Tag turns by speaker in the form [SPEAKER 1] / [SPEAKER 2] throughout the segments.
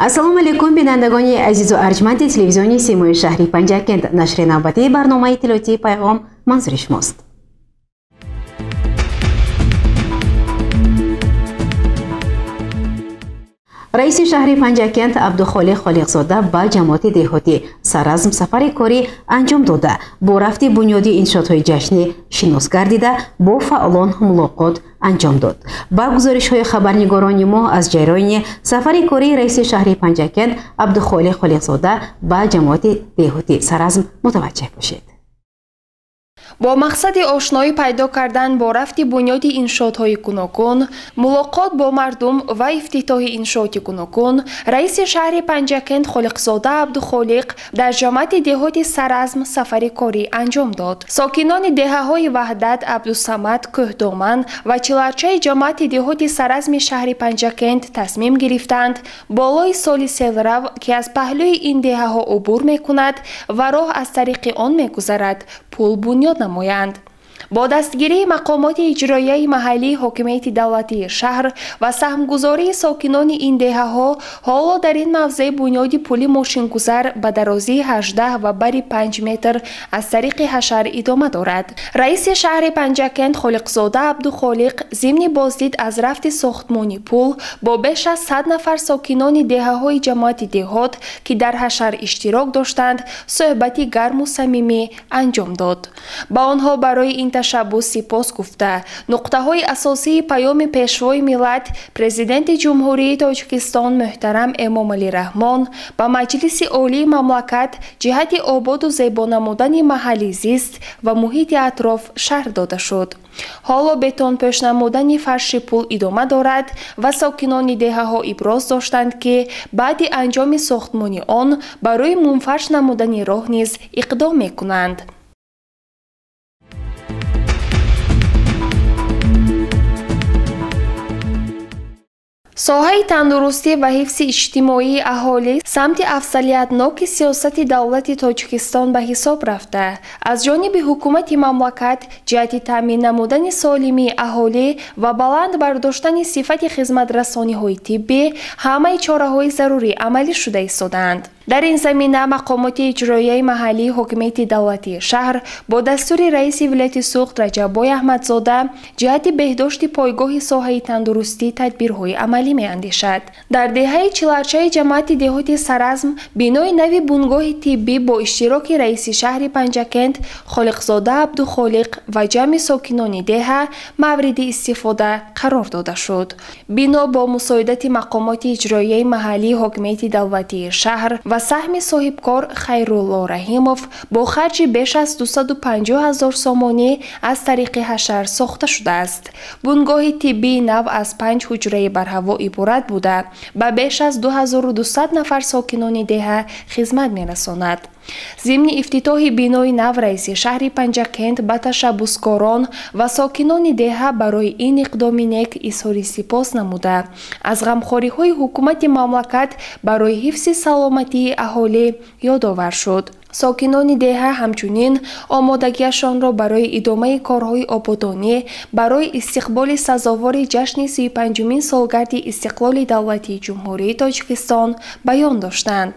[SPEAKER 1] ассалому алайкум бинандагони азизу арҷманди телевизиони симои шаҳри Панҷакент. нашри навбатии барномаи иттилоотии пайғом манзури шумост. раиси шаҳри Панҷакент Абдухолиқ Холиқзода ба ҷамоати деҳотӣ саразм сафари корӣ анҷом дода, бо рафти бунёди иншоотҳои ҷашнӣ шинос гардида, бо фаъолон мулоқот анҷом дод. Ба гузоришҳои хабарнигорони мо аз ҷараёни сафари кории раиси шаҳри Панҷакент Абдухолиқ Холиқзода ба ҷамоати деҳотӣ саразм мутаваҷҷеҳ бошед.
[SPEAKER 2] бо мақсади ошноӣ пайдо кардан бо рафти бунёди иншоотҳои гуногун, мулоқот бо мардум ва ифтитоҳи иншооти гуногун, раиси шаҳри Панҷакент Холиқзода Абдухолиқ дар ҷамоати деҳоти саразм сафари корӣ анҷом дод. Сокинони деҳаҳои Ваҳдат, Абдусамад, Кӯҳдоман ва чиларчаи ҷамоати деҳоти саразми шаҳри Панҷакент тасмим гирифтанд болои соли селрав, ки аз паҳлӯи ин деҳаҳо убур мекунад ва роҳ аз тариқи он мегузарад, пул бунёд намоянд. бо дастгирии мақомоти иҷроияи маҳаллии ҳокимияти давлатии шаҳр ва саҳмгузории сокинони ин деҳаҳо, ҳоло дар ин мавзеъ бунёди пули мошингузар ба дарозии 18 ва бари 5 метр аз тариқи ҳашар идома дорад. раиси шаҳри Панҷакент Холиқзода Абдухолиқ зимни боздид аз рафти сохтмони пул бо беш аз 100 нафар сокинони деҳаҳои ҷамоати деҳот, ки дар ҳашар иштирок доштанд, суҳбати гарму самимӣ анҷом дод. ба онҳо барои ин ташаббус сипос гуфта, нуқтаҳои асосии паёми пешвои миллат президенти ҷумҳурии Тоҷикистон муҳтарам Эмомалӣ Раҳмон ба Маҷлиси олии мамлакат ҷиҳати ободу зебо намудани маҳалли зист ва муҳити атроф шарҳ дода шуд. ҳоло бетонпӯш намудани фарши пул идома дорад ва сокинони деҳаҳо иброз доштанд, ки баъди анҷоми сохтмони он барои мунфарш намудани роҳ низ иқдом мекунанд. соҳаи тандурустӣ ва ҳифзи иҷтимоии аҳолӣ самти афзалиятноки сиёсати давлати Тоҷикистон ба ҳисоб рафта, аз ҷониби ҳукумати мамлакат ҷиҳати таъмин намудани солимии аҳолӣ ва баланд бардоштани сифати хизматрасониҳои тиббӣ ҳамаи чораҳои зарури амалӣ шуда истодаанд. дар ин замина мақомоти иҷроияи маҳаллии ҳокимияти давлатии шаҳр бо дастури раиси вилояти Суғд Раҷаббой Аҳмадзода ҷиҳати беҳдошти пойгоҳи соҳаи тандурустӣ тадбирҳои амалӣ меандешад. дар деҳаи чиларчаи ҷамоати деҳоти саразм бинои нави бунгоҳи тиббӣ бо иштироки раиси шаҳри Панҷакент Холиқзода Абдухолиқ ва ҷамъи сокинони деҳа мавриди истифода қарор дода шуд. бино бо мусоидати мақомоти иҷроияи маҳаллии ҳокимияти давлатии шаҳр ва саҳми соҳибкор Хайрулло Раҳимов бо харҷи беш аз 250 000 сомонӣ аз тариқи ҳашар сохта шудааст. бунгоҳи тиббии нав аз 5 ҳуҷраи барҳаво иборат буда, ба беш аз 2200 нафар сокинони деҳа хизмат мерасонад. зимни ифтитоҳи бинои нав раиси шаҳри Панҷакент ба ташаббускорон ва сокинони деҳа барои ин иқдоми нек изҳори сипос намуда, аз ғамхориҳои ҳукумати мамлакат барои ҳифзи саломатии аҳолӣ ёдовар шуд. сокинони деҳа ҳамчунин омодагиашонро барои идомаи корҳои ободонӣ барои истиқболи сазовори ҷашни 35-мин солгарди истиқлоли давлати ҷумҳурии Тоҷикистон баён доштанд.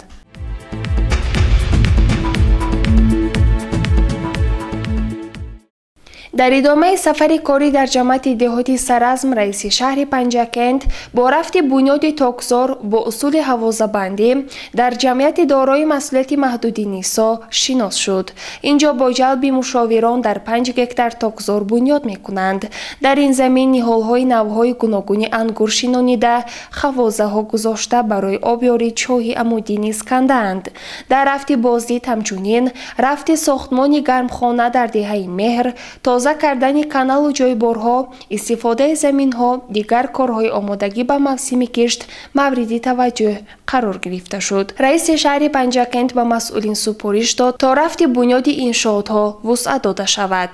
[SPEAKER 2] дар идомаи сафари корӣ дар ҷамоати деҳоти саразм раиси шаҳри Панҷакент бо рафти бунёди токзор бо усули ҳавозабандӣ дар ҷамъияти дорои масъулияти маҳдуди нисо шинос шуд. инҷо бо ҷалби мушовирон дар 5 гектар токзор бунёд мекунанд. дар ин замин ниҳолҳои навъҳои гуногуни ангур шинонида, хавозаҳо гузошта барои обёри чоҳи амудӣ низ кандаанд. дар рафти боздид ҳамчунин рафти сохтмони гармхона дар деҳаи Меҳр, тоза кардани каналу ҷойборҳо, истифодаи заминҳо, дигар корҳои омодагӣ ба мавсими кишт мавриди таваҷҷӯҳ қарор гирифта шуд. раиси шаҳри Панҷакент ба масъулин супориш дод, то рафти бунёди иншоотҳо вусъат дода шавад.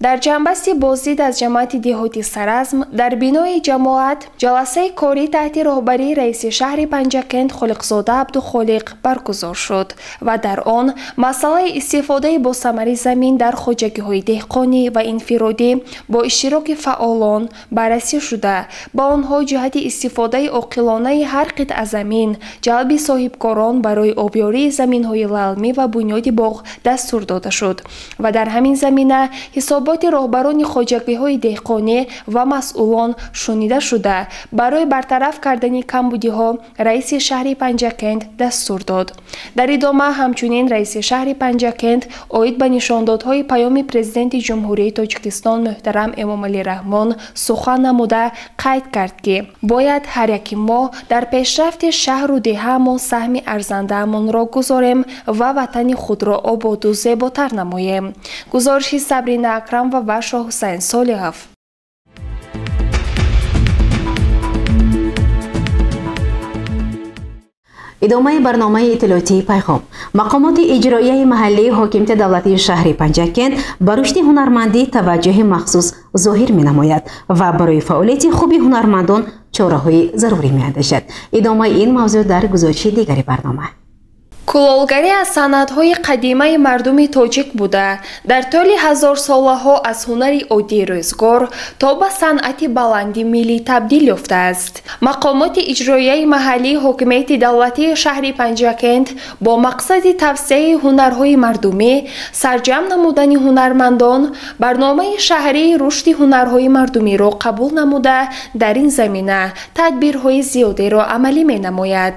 [SPEAKER 2] дар ҷанбасти боздид аз ҷамоати деҳоти Саразм дар бинои ҷамоат ҷаласаи корӣ таҳти роҳбарии раиси шаҳри Панҷакент Холиқзода Абдухолиқ баргузор шуд ва дар он масъалаи истифодаи босамари замин дар хоҷагиҳои деҳқонӣ ва инфиродӣ бо иштироки фаъолон баррасӣ шуда ба онҳо ҷиҳати истифодаи оқилонаи ҳар қитъа замин, ҷалби соҳибкорон барои обёрии заминҳои лалмӣ ва бунёди боғ дастур дода шуд ва дар ҳамин замина ҳисоботи роҳбарони хоҷагиҳои деҳқонӣ ва масъулон шунида шуда барои бартараф кардани камбудиҳо раиси шаҳри Панҷакент дастур дод. дар идома ҳамчунин раиси шаҳри Панҷакент оид ба нишондодҳои паёми президенти ҷумҳурии Тоҷикистон муҳтарам Эмомалӣ Раҳмон сухан намуда қайд кард ки бояд ҳар яки мо дар пешрафти шаҳру деҳаамон саҳми арзандаамонро гузорем ва ватани худро ободу зеботар намоем. гузориши Сабрина Акрам ва Вашо Ҳусайн Солиҳов.
[SPEAKER 1] идомаи барномаи иттилоотии пайғом. мақомоти иҷроияи маҳаллии ҳокимияти давлатии шаҳри Панҷакент ба рушди ҳунармандӣ таваҷҷӯҳи махсус зоҳир менамояд ва барои фаъолияти хуби ҳунармандон чораҳои зарурӣ меандешад. идомаи ин мавзӯъ дар гузориши дигари барнома.
[SPEAKER 2] кулолгарӣ аз санъатҳои қадимаи мардуми тоҷик буда дар тӯли ҳазорсолаҳо аз ҳунари оддии рӯзгор то ба санъати баланди миллӣ табдил ёфтааст. мақомоти иҷроияи маҳаллии ҳокимияти давлатии шаҳри Панҷакент бо мақсади тавсеяи ҳунарҳои мардумӣ, сарҷамъ намудани ҳунармандон, барномаи шаҳрии рушди ҳунарҳои мардумиро қабул намуда дар ин замина тадбирҳои зиёдеро амалӣ менамояд.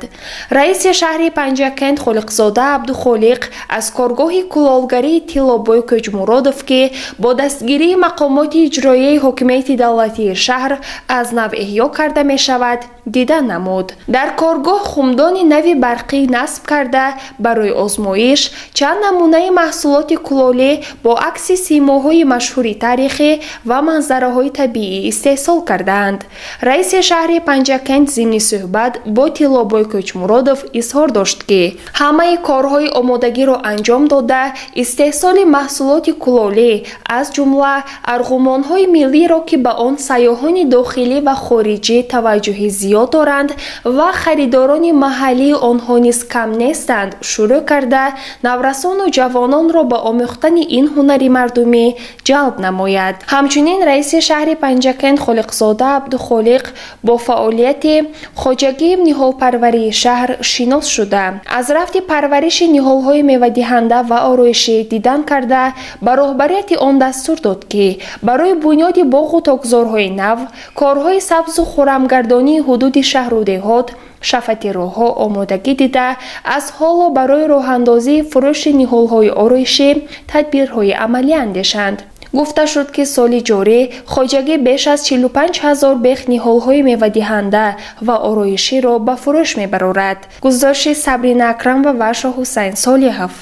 [SPEAKER 2] раиси шаҳри Панҷакент Холиқзода Абдухолиқ аз коргоҳи кулолгарии Тиллобой Кӯҷмуродов ки бо дастгирии мақомоти иҷроияи ҳокимияти давлатии шаҳр аз нав эҳё карда мешавад дидан намуд. дар коргоҳ хумдони нави барқӣ насб карда барои озмоиш чанд намунаи маҳсулоти кулолӣ бо акси симоҳои машҳури таърихӣ ва манзараҳои табиӣ истеҳсол карданд. раиси шаҳри Панҷакент зимни суҳбат бо Тиллобой Кӯҷмуродов изҳор дошт ки ҳамаи корҳои омодагиро анҷом дода истеҳсоли маҳсулоти кулолӣ аз ҷумла арғумонҳои миллиро ки ба он сайёҳони дохилӣ ва хориҷӣ таваҷҷӯҳи зиёд доранд ва харидорони маҳаллии онҳо низ кам нестанд шурӯъ карда наврасону ҷавононро ба омӯхтани ин ҳунари мардумӣ ҷалб намояд. ҳамчунин раиси шаҳри Панҷакент Холиқзода Абдухолиқ бо фаъолияти хоҷагии ниҳолпарварии шаҳр шинос шуда аз рафти парвариши ниҳолҳои мевадиҳанда ва ороишӣ дидан карда ба роҳбарияти он дастур дод ки барои бунёди боғу тогзорҳои нав, корҳои сабзу хуррамгардонии ҳудуди шаҳру деҳот, шафати роҳҳо омодагӣ дида аз ҳоло барои роҳандозии фурӯши ниҳолҳои ороишӣ тадбирҳои амалӣ андешанд. гуфта шуд ки соли ҷорӣ хоҷагӣ беш аз 45 000 бех ниҳолҳои мевадиҳанда ва ороиширо ба фурӯш мебарорад. гузориши Сабрина Акрам ва Вашо Ҳусайн Солиҳов.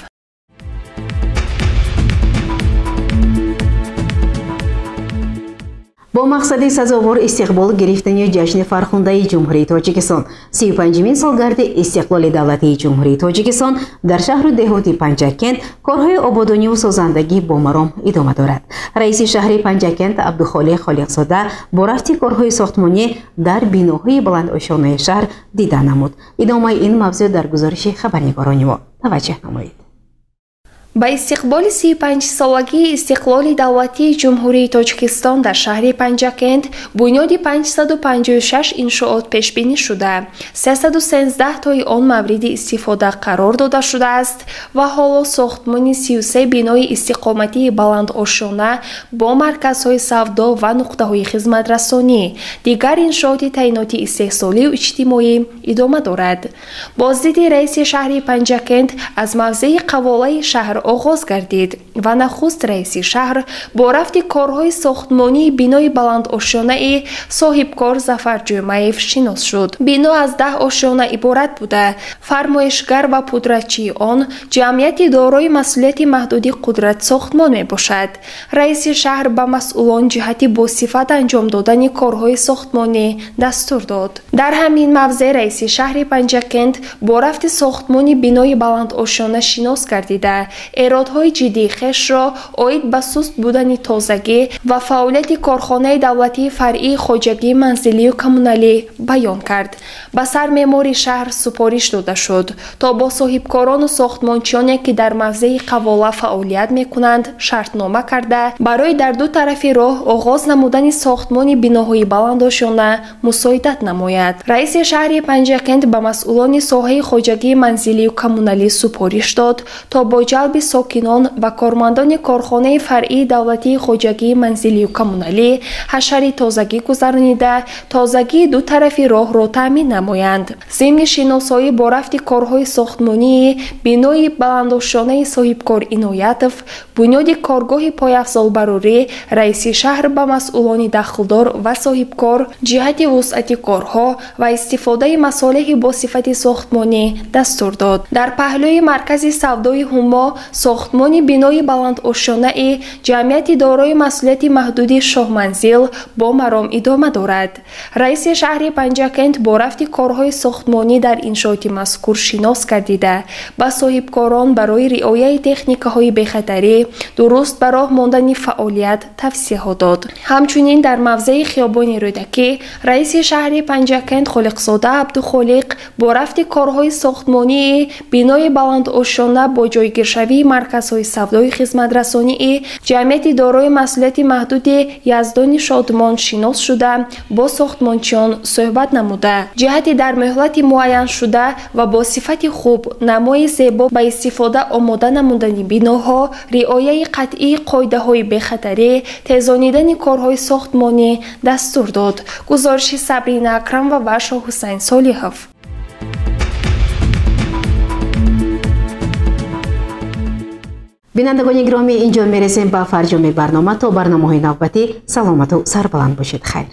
[SPEAKER 1] бо мақсади сазовор истиқбол гирифтани ҷашни фархундаи ҷумҳурии Тоҷикистон 35-мин солгарди истиқлоли давлатии ҷумҳурии Тоҷикистон дар шаҳру деҳоти Панҷакент корҳои ободониву созандагӣ бомаром идома дорад. раиси шаҳри Панҷакент Абдухолиқ Холиқзода бо рафти корҳои сохтмонӣ дар биноҳои баландошонаи шаҳр дидан намуд. идомаи ин мавзӯъ дар гузориши хабарнигорони мо таваҷҷӯҳ намоед.
[SPEAKER 2] ба истиқболи 35-солагии истиқлоли давлатии ҷумҳурии Тоҷикистон дар шаҳри Панҷакент бунёди 556 иншоот пешбинӣ шуда 313 тои он мавриди истифода қарор дода шудааст ва ҳоло сохтмони 33 бинои истиқоматии баландошона бо марказҳои савдо ва нуқтаҳои хизматрасонӣ, дигар иншооти таъиноти истеҳсолию иҷтимоӣ идома дорад. боздиди раиси шаҳри Панҷакент аз мавзеи қаволаи шаҳр оғоз гардид ва нахуст раиси шаҳр бо рафти корҳои сохтмонии бинои баландошонаи соҳибкор Зафар Ҷӯмаев шинос шуд. бино аз 10 ошёна иборат буда фармоишгар ва пудратчии он ҷамъияти дорои масъулияти маҳдуди қудрат сохтмон мебошад. раиси шаҳр ба масъулон ҷиҳати босифат анҷом додани корҳои сохтмонӣ дастур дод. дар ҳамин мавзеъ раиси шаҳри Панҷакент бо рафти сохтмони бинои баландошона шинос гардида эродҳои ҷиддии хешро оид ба суст будани тозагӣ ва фаъолияти корхонаи давлатии фаръии хоҷагии манзилию коммуналӣ баён кард. ба сармеъмори шаҳр супориш дода шуд то бо соҳибкорону сохтмончиёне ки дар мавзеи қавола фаъолият мекунанд шартнома карда барои дар ду тарафи роҳ оғоз намудани сохтмони биноҳои баландошона мусоидат намояд. раиси шаҳри Панҷакент ба масъулони соҳаи хоҷагии манзилию коммуналӣ супориш дод то бо ҷалби сокинон ва кормандони корхонаи фаръии давлатии хоҷагии манзилию коммуналӣ ҳашари тозагӣ гузаронида тозагии ду тарафи роҳро таъмин намоянд. зимни шиносоӣ бо рафти корҳои сохтмонии бинои баландошонаи соҳибкор Иноятов, бунёди коргоҳи пойафзолбарорӣ, раиси шаҳр ба масъулони дахлдор ва соҳибкор ҷиҳати вусъати корҳо ва истифодаи масолиҳи босифати сохтмонӣ дастур дод. дар паҳлӯи маркази савдои Ҳумо сохтмони бинои баландошонаи ҷамъияти дорои масъулияти маҳдуди Шоҳманзил бо маром идома дорад. раиси шаҳри Панҷакент бо рафти корҳои сохтмонӣ дар иншооти мазкур шинос гардида ба соҳибкорон барои риояи техникаҳои бехатарӣ дуруст ба роҳ мондани фаъолият тавсиҳот дод. ҳамчунин дар мавзеи хиёбони Рӯдакӣ раиси шаҳри Панҷакент Холиқзода Абдухолиқ бо рафти корҳои сохтмонии бинои баландошона бо ҷойгиршавии марказҳои савдои хизматрасонии ҷамъияти дорои масъулияти маҳдуди Яздони Шодмон шинос шуда бо сохтмончиён суҳбат намуда ҷиҳати дар муҳлати муайяншуда ва бо сифати хуб намои зебо ба истифода омода намудани биноҳо, риояи қатъии қоидаҳои бехатарӣ, тезонидани корҳои сохтмонӣ дастур дод. гузориши Сабрина Акрамова ва Шоҳусайн Солиҳов.
[SPEAKER 1] бинандагони гиромӣ, инҷо мерасем ба фарҷоми барнома. то барномаҳои навбатӣ саломату сарбаланд бошед. хайр.